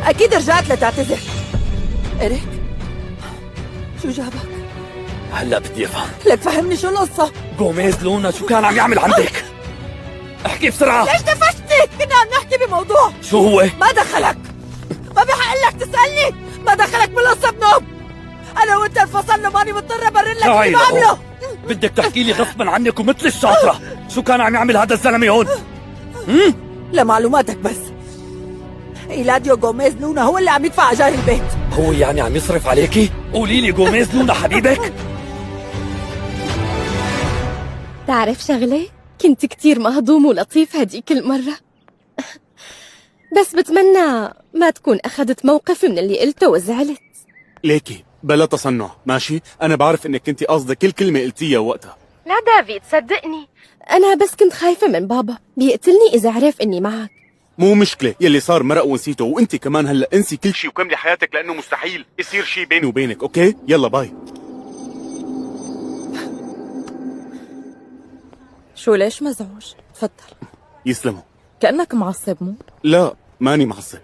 أكيد رجعت لتعتذر. إريك شو جابك؟ هلا بدي افهم. لك فهمني شو القصة؟ غوميز لونا شو كان عم يعمل عندك؟ احكي بسرعة. ليش دفشتني؟ كنا عم نحكي بموضوع. شو هو؟ ما دخلك، ما بحق لك تسألني. ما دخلك بالقصة بنوب. أنا وأنت انفصلنا، ماني مضطرة أبرر لك اللي بعمله. بدك تحكي لي غصبا عنك ومثل الشاطرة شو كان عم يعمل هذا الزلمة هون؟ لمعلوماتك بس، إيلاديو غوميز لونا هو اللي عم يدفع أجار البيت. هو يعني عم يصرف عليكي؟ قولي لي غوميز لونا حبيبك؟ تعرف شغلة؟ كنت كتير مهضوم ولطيف هديك المرة، بس بتمنى ما تكون أخذت موقف من اللي قلته وزعلت. ليكي بلا تصنع ماشي؟ أنا بعرف إنك كنتي قصدك كل كلمة قلتيها وقتها. لا دافيد صدقني، أنا بس كنت خايفة من بابا، بيقتلني إذا عرف إني معك. مو مشكلة، يلي صار مرق ونسيته، وانت كمان هلا انسي كل شيء وكملي حياتك لأنه مستحيل يصير شيء بيني وبينك، أوكي؟ يلا باي. شو ليش مزعوج؟ تفضل. يسلموا. كأنك معصب مو؟ لا ماني معصب،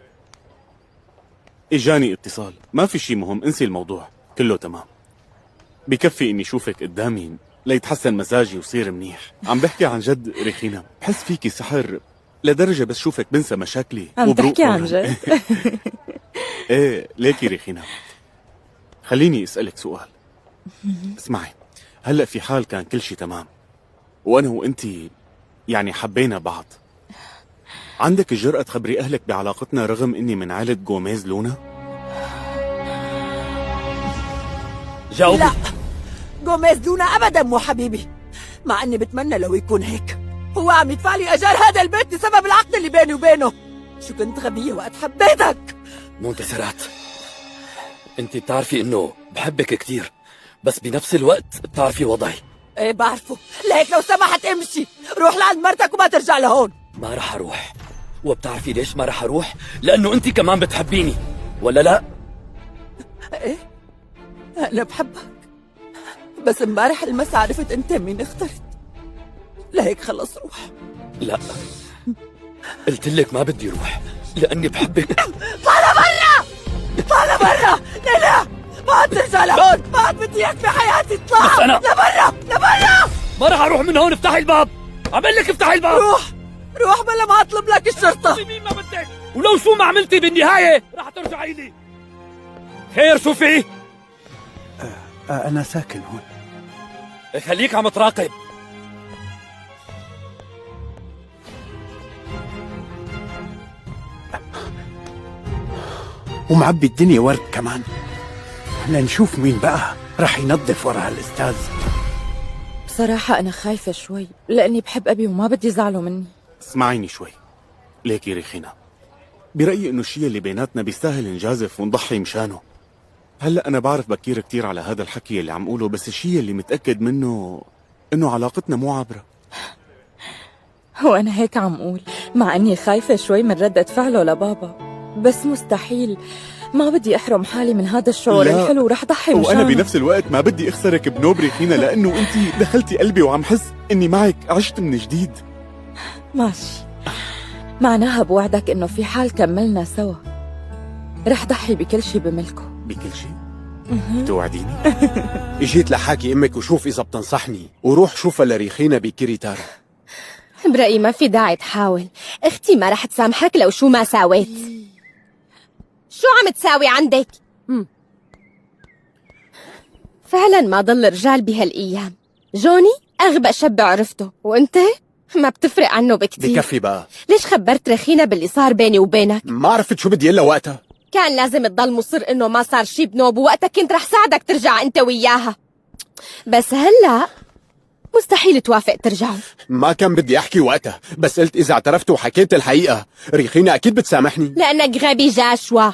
اجاني اتصال، ما في شيء مهم، انسي الموضوع كله تمام. بكفي اني شوفك قدامي ليتحسن مزاجي وصير منيح. عم بحكي عن جد ريخينا، بحس فيكي سحر لدرجة بس شوفك بنسى مشاكلي. عم تحكي عن جد؟ ايه ليكي ريخينا، خليني اسألك سؤال. اسمعي، هلأ في حال كان كل شيء تمام وانا وانتي يعني حبينا بعض، عندك الجرأة تخبري أهلك بعلاقتنا رغم إني من عائلة غوميز لونا؟ جاوبي. لا، غوميز لونا أبدا مو حبيبي، مع إني بتمنى لو يكون هيك. هو عم يدفع لي أجار هذا البيت بسبب العقد اللي بيني وبينه. شو كنت غبية وقت حبيتك. منتصرات، انت بتعرفي انه بحبك كتير، بس بنفس الوقت بتعرفي وضعي. ايه بعرفه، لهيك لو سمحت امشي، روح لعند مرتك وما ترجع لهون. ما رح اروح، وبتعرفي ليش ما رح اروح؟ لانه انت كمان بتحبيني، ولا لا؟ ايه انا بحبك، بس امبارح المساء عرفت انت مين اخترت، لهيك خلص روح. لا، قلت لك ما بدي اروح لاني بحبك. طالع برا، طالع برا. لا ما عاد ترجع لهون، ما عاد بدي اياك بحياتي. اطلع بس أنا لبرا لبرا. ما رح اروح من هون. افتحي الباب، عمل لك افتحي الباب. روح بلا ما اطلب لك الشرطة. مين ما بدك، ولو شو ما عملتي بالنهاية رح ترجعي لي. خير شو في؟ أنا ساكن هون. خليك عم تراقب. ومعبي الدنيا ورد كمان، لنشوف مين بقى رح ينظف ورا هالأستاذ. بصراحة أنا خايفة شوي لأني بحب أبي وما بدي يزعلوا مني. اسمعيني شوي ليكي ريخينا، برأيي إنه الشيء اللي بيناتنا بيستاهل نجازف ونضحي مشانه. هلأ أنا بعرف بكير كتير على هذا الحكي اللي عم قوله، بس الشيء اللي متأكد منه إنه علاقتنا مو عابرة. وأنا هيك عم قول، مع أني خايفة شوي من ردة فعله لبابا، بس مستحيل، ما بدي أحرم حالي من هذا الشعور الحلو ورح ضحي مشانه. وأنا بنفس الوقت ما بدي أخسرك بنوب ريخينا، لأنه أنت دخلتي قلبي وعم حس إني معك عشت من جديد. ماشي، معناها بوعدك إنه في حال كملنا سوا رح ضحي بكل شي بملكه. بكل شيء؟ توعديني؟ اجيت لحاكي امك وشوف اذا بتنصحني، وروح شوفها لريخينا بكيريتارا. برأيي ما في داعي تحاول، اختي ما رح تسامحك لو شو ما ساويت. شو عم تساوي عندك؟ فعلا ما ضل رجال بهالأيام. جوني أغبى شاب عرفته، وانت ما بتفرق عنه بكتير. بكفي بقى. ليش خبرت رخينا باللي صار بيني وبينك؟ ما عرفت شو بدي الا وقتها. كان لازم تضل مصر انه ما صار شي بنوب، ووقتها كنت رح ساعدك ترجع انت وياها، بس هلا مستحيل توافق ترجعوا. ما كان بدي احكي وقتها، بس قلت اذا اعترفت وحكيت الحقيقة ريخينا اكيد بتسامحني. لانك غبي جاشوا.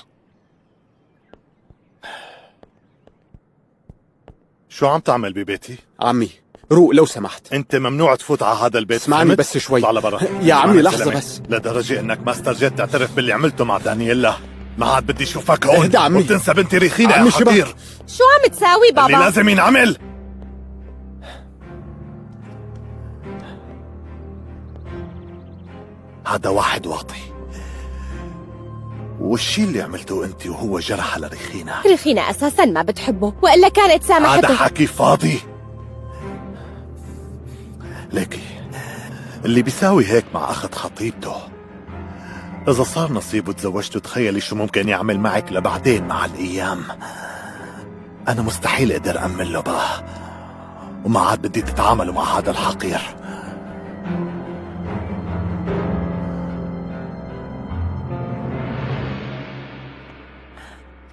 شو عم تعمل ببيتي؟ عمي روق لو سمحت. انت ممنوع تفوت على هذا البيت. اسمعني بس شوي. طلع لبرا يا عمي لحظة بس. لدرجة انك ما استرجيت تعترف باللي عملته مع دانييلا. ما عاد بدي اشوفك هون. اهدى عمي. وتنسى بنتي ريخينا عمي يا خطير. شو عم تساوي بابا؟ اللي لازم ينعمل. هذا واحد واطي والشي اللي عملته انت وهو جرح لريخينا. ريخينا أساسا ما بتحبه، وإلا كانت هذا سامحته. حكي فاضي. ليكي اللي بيساوي هيك مع أخت خطيبته، إذا صار نصيب وتزوجته تخيلي شو ممكن يعمل معك لبعدين مع الأيام. أنا مستحيل أقدر أأمن له بقى، وما عاد بدي تتعاملوا مع هذا الحقير.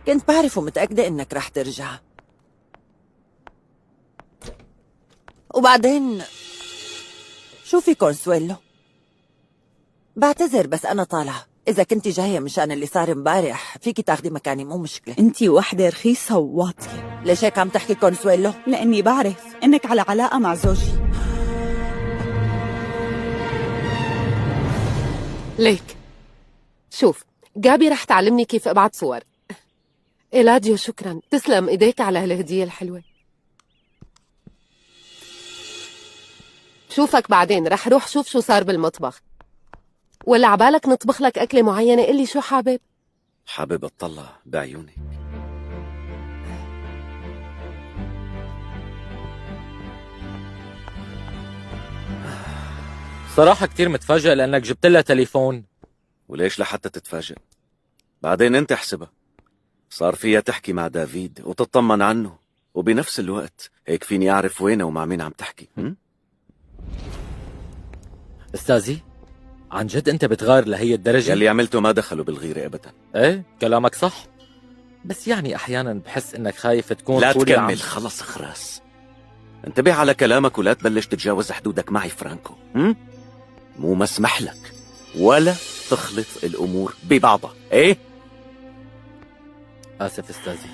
كنت بعرف ومتأكدة إنك رح ترجع. وبعدين شوفي كونسويلو، بعتذر بس أنا طالعة. إذا كنتي جاية مشان اللي صار امبارح فيكي تاخدي مكاني، مو مشكلة. انتي وحدة رخيصة وواطية. ليش هيك عم تحكي كونسويلو؟ لأني بعرف إنك على علاقة مع زوجي. ليك شوف، جابي رح تعلمني كيف ابعت صور. إيلاديو شكرا، تسلم ايديك على هالهدية الحلوة. شوفك بعدين، رح روح شوف شو صار بالمطبخ. ولا عبالك نطبخ لك أكلة معينة؟ قلي شو حابب. حابب اطلع بعيونك. صراحة كتير متفاجئ لأنك جبت لها تليفون. وليش لحتى تتفاجئ؟ بعدين انت احسبها، صار فيها تحكي مع دافيد وتطمن عنه، وبنفس الوقت هيك فيني اعرف وينه ومع مين عم تحكي. أستاذي عن جد أنت بتغار لهي الدرجة؟ يلي عملته ما دخلوا بالغيرة ابدا. ايه كلامك صح، بس يعني أحيانا بحس إنك خايف تكون لا طولي تكمل، خلص خراس. انتبه على كلامك ولا تبلش تتجاوز حدودك معي فرانكو. مو مسمح لك ولا تخلط الأمور ببعضها. ايه آسف أستاذي.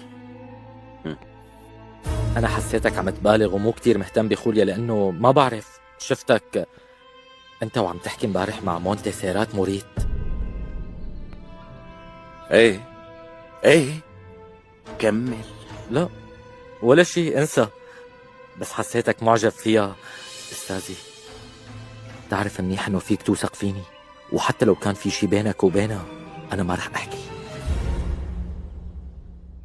أنا حسيتك عم تبالغ ومو كتير مهتم بخوليا، لأنه ما بعرف شفتك أنت وعم تحكي مبارح مع مونتي سيرات موريت. ايه كمل. لا ولا شيء، انسى. بس حسيتك معجب فيها أستاذي. تعرف منيح إنه فيك توثق فيني، وحتى لو كان في شيء بينك وبينها أنا ما رح أحكي.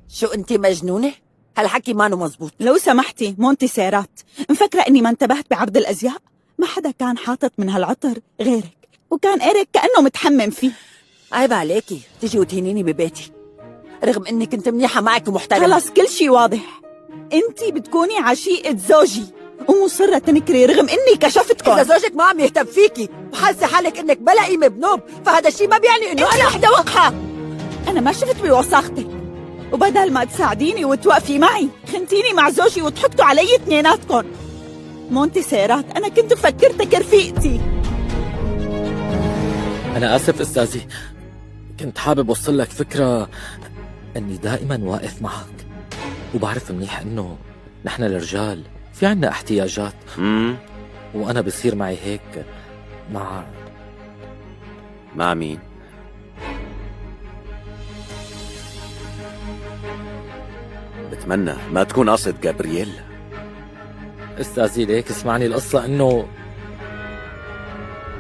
شو أنتي مجنونة؟ هالحكي مانو مزبوط. لو سمحتي مونتي سيرات، مفكرة إني ما انتبهت بعرض الأزياء؟ ما حدا كان حاطط من هالعطر غيرك، وكان إيريك كأنه متحمم فيه. عيب عليكي تيجي وتهينيني ببيتي، رغم إني كنت منيحة معك ومحترمة. خلص كل شي واضح. انتي بتكوني عشيقة زوجي ومصرة تنكري رغم إني كشفتكم. إذا زوجك ما عم يهتم فيكي وحاسة حالك إنك بلا قيمة بنوب، فهذا الشيء ما بيعني إنه أنا وحدة وقحة. أنا ما شفت بوساختك، وبدل ما تساعديني وتوقفي معي خنتيني مع زوجي وضحكتوا علي اثنيناتكم. مونتي سيرات، أنا كنت فكرتك رفيقتي. أنا آسف أستاذي، كنت حابب أوصل لك فكرة أني دائما واقف معك، وبعرف منيح أنه نحن الرجال في عنا احتياجات. وأنا بصير معي هيك مع مين؟ بتمنى ما تكون قصد جابرييل. أستاذي ليك اسمعني القصة إنه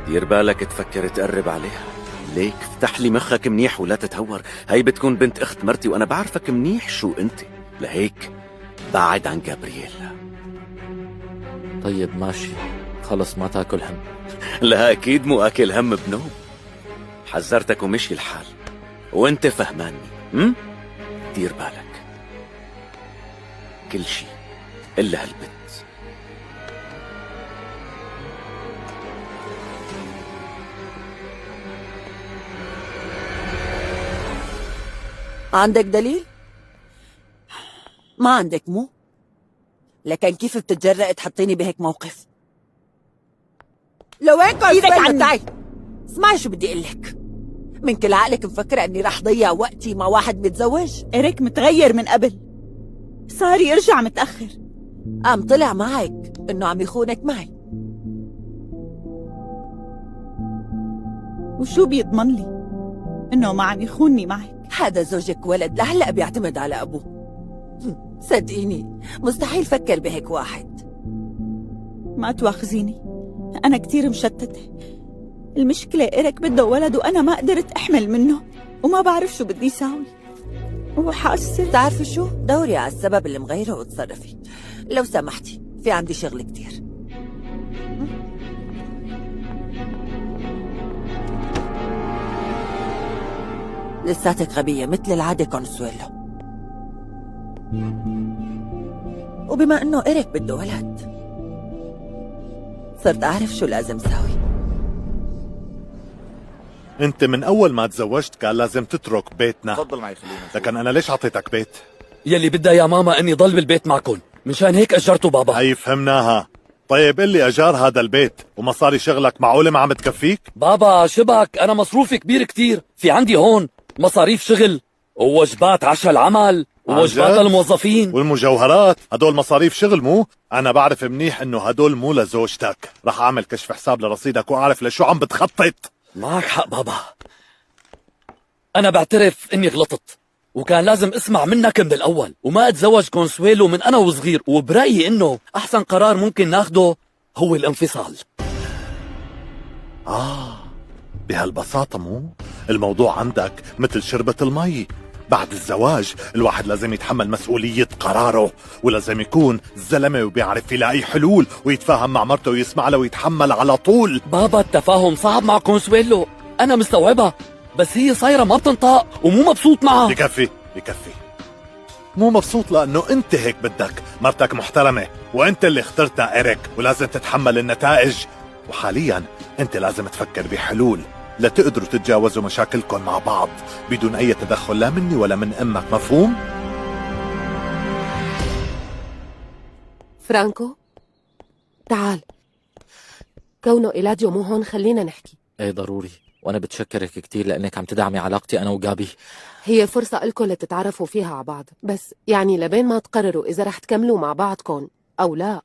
دير بالك تفكر تقرب عليها. ليك افتح لي مخك منيح ولا تتهور. هي بتكون بنت اخت مرتي وانا بعرفك منيح شو انت، لهيك بعد عن جابرييل. طيب ماشي، خلص ما تاكل هم. لا اكيد مو اكل هم بنوم. حذرتك ومشي الحال وانت فهماني. دير بالك كل شي الا هالبنت. عندك دليل؟ ما عندك مو؟ لكن كيف بتتجرأ تحطيني بهيك موقف؟ لوين كنت ايدك عني. تعي اسمعي شو بدي اقلك. من كل عقلك مفكرة اني رح ضيع وقتي مع واحد متزوج؟ إيريك متغير من قبل، صار يرجع متأخر. قام طلع معك انه عم يخونك معي. وشو بيضمن لي انه ما عم يخونني معك؟ هذا زوجك ولد لهلا بيعتمد على ابوه. صدقيني مستحيل فكر بهيك واحد. ما تواخذيني، أنا كتير مشتتة المشكلة إيريك بده ولد وأنا ما قدرت أحمل منه، وما بعرف شو بدي ساوي، وحاسة بتعرفي شو؟ دوري على السبب اللي مغيره وتصرفي. لو سمحتي في عندي شغل كتير. لساتك غبية مثل العادة كونسويلو. وبما انه إيريك بده ولد صرت اعرف شو لازم ساوي. انت من اول ما تزوجت كان لازم تترك بيتنا. تفضل معي خلينا. لكن انا ليش اعطيتك بيت؟ يلي بدها يا ماما اني ضل بالبيت معكم، مشان هيك اجرته بابا. هي فهمناها. طيب اللي اجار هذا البيت ومصاري شغلك معقولة ما عم تكفيك؟ بابا شبك، انا مصروفي كبير كتير، في عندي هون مصاريف شغل ووجبات عشاء العمل ووجبات الموظفين والمجوهرات. هدول مصاريف شغل مو؟ انا بعرف منيح انه هدول مو لزوجتك. رح اعمل كشف حساب لرصيدك واعرف لشو عم بتخطط. معك حق بابا، انا بعترف اني غلطت وكان لازم اسمع منك من الاول وما اتزوج كونسويلو من انا وصغير، وبرايي انه احسن قرار ممكن ناخده هو الانفصال. بهالبساطة مو؟ الموضوع عندك مثل شربة المي. بعد الزواج الواحد لازم يتحمل مسؤولية قراره، ولازم يكون زلمة وبيعرف يلاقي حلول ويتفاهم مع مرته ويسمع له ويتحمل على طول. بابا التفاهم صعب مع كونسويلو، انا مستوعبها، بس هي صايرة ما بتنطق ومو مبسوط معها. بكفي. مو مبسوط لأنه أنت هيك بدك. مرتك محترمة وأنت اللي اخترتها إيريك، ولازم تتحمل النتائج. وحاليا أنت لازم تفكر بحلول لتقدروا تتجاوزوا مشاكلكم مع بعض بدون أي تدخل لا مني ولا من أمك. مفهوم؟ فرانكو تعال، كونه إيلاديو مو هون خلينا نحكي. ايه ضروري، وانا بتشكرك كتير لانك عم تدعمي علاقتي انا وجابي. هي فرصة لكم لتتعرفوا فيها على بعض، بس يعني لبين ما تقرروا إذا رح تكملوا مع بعضكم أو لا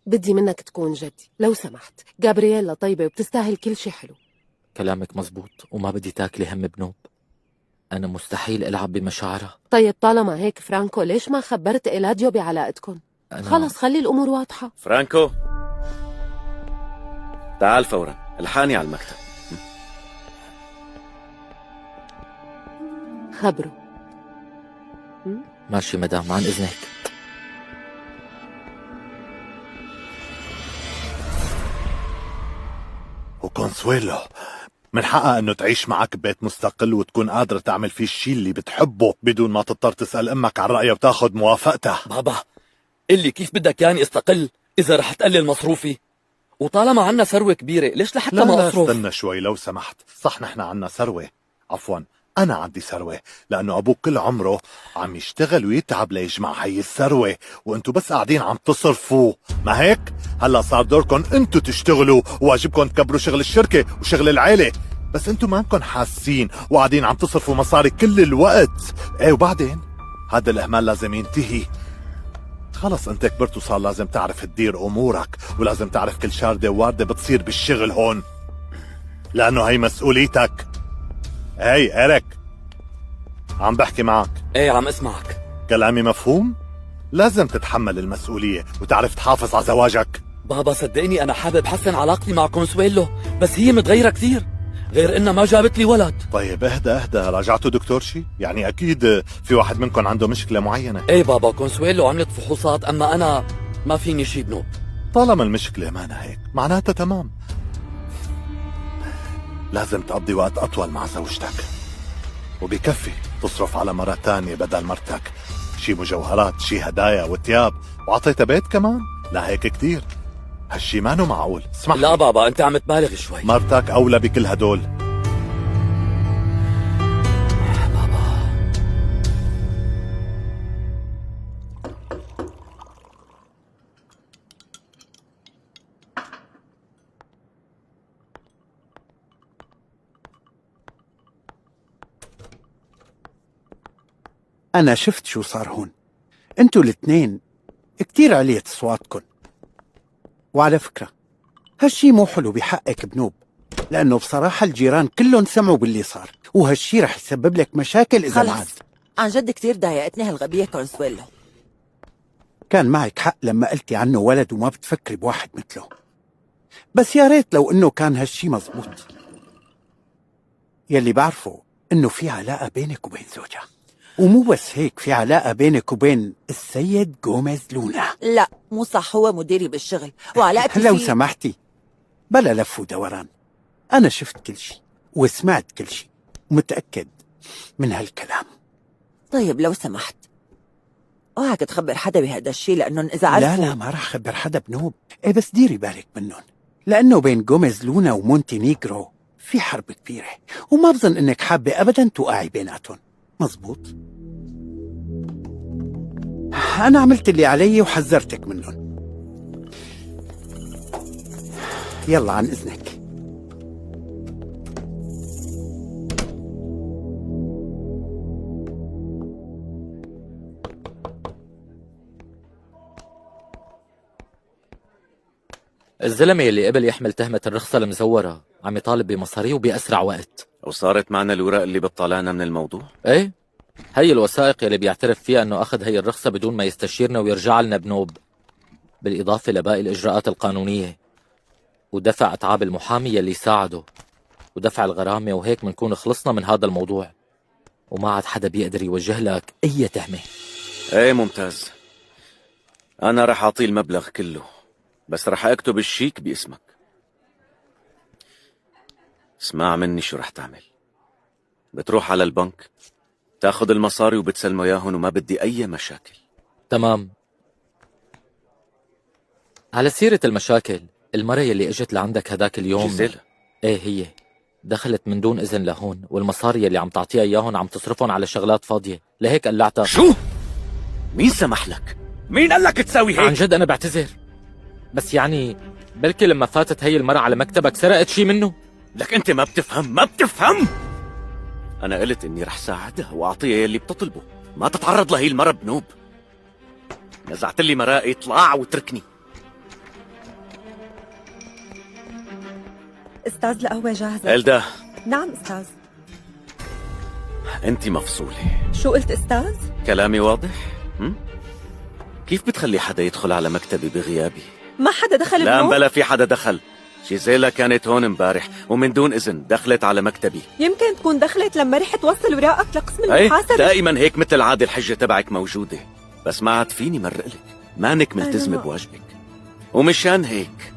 بدي منك تكون جدي لو سمحت. جابرييلا طيبة وبتستاهل كل شي حلو. كلامك مزبوط وما بدي تاكلي هم بنوب. انا مستحيل العب بمشاعرها. طيب طالما هيك فرانكو ليش ما خبرت إيلاديو بعلاقتكم؟ خلص خلي الأمور واضحة. فرانكو تعال فورا، الحاني على المكتب. خبره. ماشي مدام، عن إذنك. وكونسويلو من حقها انه تعيش معك ببيت مستقل وتكون قادرة تعمل فيه الشي اللي بتحبه بدون ما تضطر تسأل امك عن رأيها وتاخد موافقتها. بابا اللي كيف بدك ياني استقل اذا رح تقلل مصروفي؟ وطالما عنا ثروة كبيرة ليش لحتى ما لا اصرف؟ استنى شوي لو سمحت. صح نحن عنا ثروة، عفوا أنا عندي ثروة، لأنه أبوك كل عمره عم يشتغل ويتعب ليجمع هي الثروة، وأنتوا بس قاعدين عم تصرفوا، ما هيك؟ هلا صار دوركم أنتوا تشتغلوا وواجبكم تكبروا شغل الشركة وشغل العيلة، بس أنتوا ما انكم حاسين وقاعدين عم تصرفوا مصاري كل الوقت. إيه وبعدين؟ هذا الإهمال لازم ينتهي. خلص أنت كبرت وصار لازم تعرف تدير أمورك، ولازم تعرف كل شاردة وواردة بتصير بالشغل هون، لأنه هي مسؤوليتك. هي إيريك عم بحكي معك. ايه عم اسمعك. كلامي مفهوم؟ لازم تتحمل المسؤولية وتعرف تحافظ على زواجك. بابا صدقني انا حابب حسن علاقتي مع كونسويلو، بس هي متغيرة كثير، غير انها ما جابت لي ولد. طيب اهدى راجعتوا دكتور شي؟ يعني اكيد في واحد منكم عنده مشكلة معينة. ايه بابا كونسويلو عملت فحوصات، اما انا ما فيني شي بنوب. طالما المشكلة مانا هيك معناتها تمام. لازم تقضي وقت أطول مع زوجتك، وبكفي تصرف على مرة تانية بدل مرتك، شي مجوهرات شي هدايا وتياب، وعطيتها بيت كمان. لا هيك كتير، هالشي مانو معقول. اسمح لا بابا انت عم تبالغ شوي. مرتك أولى بكل هدول. أنا شفت شو صار هون. انتوا الاثنين كتير عليت أصواتكن، وعلى فكرة هالشي مو حلو بحقك بنوب، لأنه بصراحة الجيران كلهم سمعوا باللي صار، وهالشي رح يسبب لك مشاكل إذا ما عاد. عن جد كتير ضايقتني هالغبية كونسويلو. كان معك حق لما قلتي عنه ولد وما بتفكري بواحد مثله، بس يا ريت لو انه كان هالشي مزبوط. يلي بعرفه انه في علاقة بينك وبين زوجها، ومو بس هيك، في علاقة بينك وبين السيد غوميز لونا. لا مو صح، هو مديري بالشغل وعلاقتي لو فيه. سمحتي بلا لف ودوران، أنا شفت كل شي وسمعت كل شي ومتأكد من هالكلام. طيب لو سمحت اوعك تخبر حدا بهذا الشيء، لأنه إذا لا عرفوا لا ما راح أخبر حدا بنوب. إيه بس ديري بالك منهم، لأنه بين غوميز لونا ومونتي نيغرو في حرب كبيرة، وما بظن إنك حابة أبدا توقعي بيناتهم. مزبوط؟ أنا عملت اللي علي وحذرتك منهم. يلا عن إذنك. الزلمة اللي قبل يحمل تهمة الرخصة المزورة عم يطالب بمصاريه وبأسرع وقت. وصارت معنا الورق اللي بتطلعنا من الموضوع؟ ايه، هي الوثائق اللي بيعترف فيها انه اخذ هي الرخصة بدون ما يستشيرنا ويرجع لنا بنوب، بالإضافة لباقي الإجراءات القانونية ودفع أتعاب المحامي اللي ساعده ودفع الغرامة، وهيك منكون خلصنا من هذا الموضوع وما عاد حدا بيقدر يوجه لك أي تهمة. ايه ممتاز، أنا رح أعطيه المبلغ كله، بس رح أكتب الشيك باسمك. اسمع مني شو رح تعمل. بتروح على البنك تاخد المصاري وبتسلمه ياهن، وما بدي أي مشاكل. تمام. على سيرة المشاكل، المرة يلي اجت لعندك هداك اليوم جيزيلا؟ ايه هي دخلت من دون إذن لهون، والمصاري يلي عم تعطيها اياهن عم تصرفهم على شغلات فاضية، لهيك قلعتها. شو؟ مين سمح لك؟ مين قال لك تساوي هيك؟ عن جد أنا بعتذر، بس يعني بلكي لما فاتت هي المرة على مكتبك سرقت شي منه. لك أنت ما بتفهم. أنا قلت إني رح ساعدها وأعطيها يلي بتطلبه، ما تتعرض لهي المرة بنوب. نزعت لي مرائي، اطلع واتركني. استاذ القهوة جاهزة. إلدا. نعم استاذ. أنت مفصولة. شو قلت استاذ؟ كلامي واضح؟ كيف بتخلي حدا يدخل على مكتبي بغيابي؟ ما حدا دخل لا بنوب؟ بلا في حدا دخل. جيزيلا كانت هون امبارح ومن دون إذن دخلت على مكتبي. يمكن تكون دخلت لما رحت توصل ورقك لقسم ايه المحاسبة. دائما هيك مثل العادة الحجة تبعك موجودة، بس ما عاد فيني مرق لك، مانك ملتزمة أيوة. بواجبك، ومشان هيك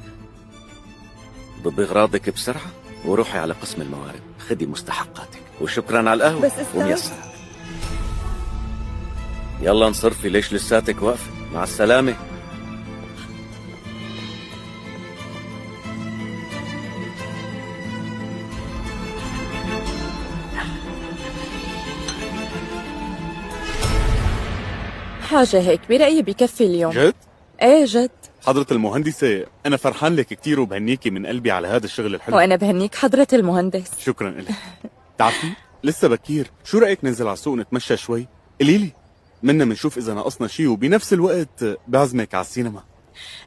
ضبي اغراضك بسرعة وروحي على قسم الموارد، خدي مستحقاتك، وشكرا على القهوة. بس أستاذ. وميسر. يلا انصرفي، ليش لساتك واقفة؟ مع السلامة. حاجة هيك برأيي بكفي اليوم. جد؟ ايه جد. حضرة المهندسة، أنا فرحان لك كتير وبهنيكي من قلبي على هذا الشغل الحلو. وأنا بهنيك حضرة المهندس. شكرا لك. تعرفي لسه بكير، شو رأيك ننزل على السوق نتمشى شوي؟ قليلي منا منشوف إذا ناقصنا شي، وبنفس الوقت بعزمك على السينما.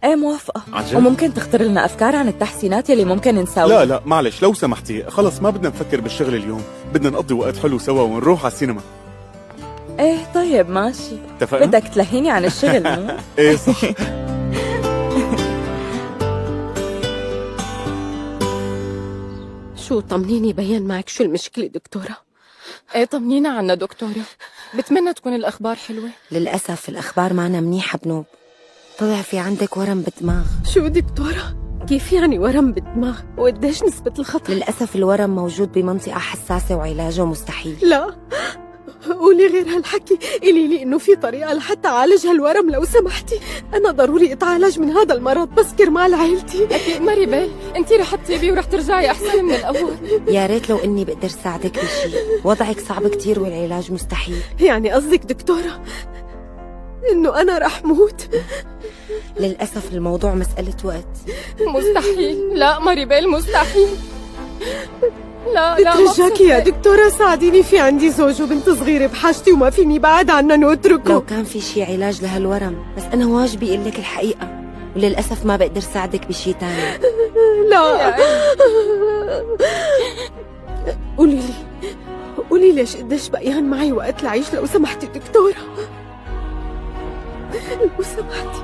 ايه موافقة. عجب. وممكن تختار لنا أفكار عن التحسينات يلي ممكن نساويها. لا معلش لو سمحتي، خلص ما بدنا نفكر بالشغل اليوم، بدنا نقضي وقت حلو سوا ونروح على السينما. ايه طيب ماشي. اتفقنا؟ بدك تلهيني عن الشغل مو؟ ايه صح. شو طمنيني بين معك شو المشكلة دكتورة؟ ايه طمنينا عنا دكتورة، بتمنى تكون الأخبار حلوة. للأسف الأخبار معنا منيحة بنوب، طلع في عندك ورم بالدماغ. شو دكتورة؟ كيف يعني ورم بالدماغ؟ وقديش نسبة الخطر؟ للأسف الورم موجود بمنطقة حساسة وعلاجه مستحيل. لا قولي غير هالحكي، قولي لي انه في طريقة لحتى اعالج هالورم لو سمحتي، انا ضروري اتعالج من هذا المرض بس كرمال عائلتي. أكيد ماريبيل، انتي رح تطيبي ورح ترجعي أحسن من الأول. يا ريت لو إني بقدر ساعدك بشي، وضعك صعب كتير والعلاج مستحيل. يعني قصدك دكتورة انه انا رح موت؟ للأسف الموضوع مسألة وقت. مستحيل. لا ماريبيل مستحيل. لا بترجاكي يا دكتورة ساعديني، في عندي زوج وبنت صغيرة بحاجتي وما فيني بعد عنهم واتركه. لو كان في شي علاج لهالورم، بس أنا واجبي أقول لك الحقيقة، وللأسف ما بقدر ساعدك بشي تاني. لا قولي ليش قديش بقيان معي وقت لعيش لو سمحتي دكتورة، لو سمحتي.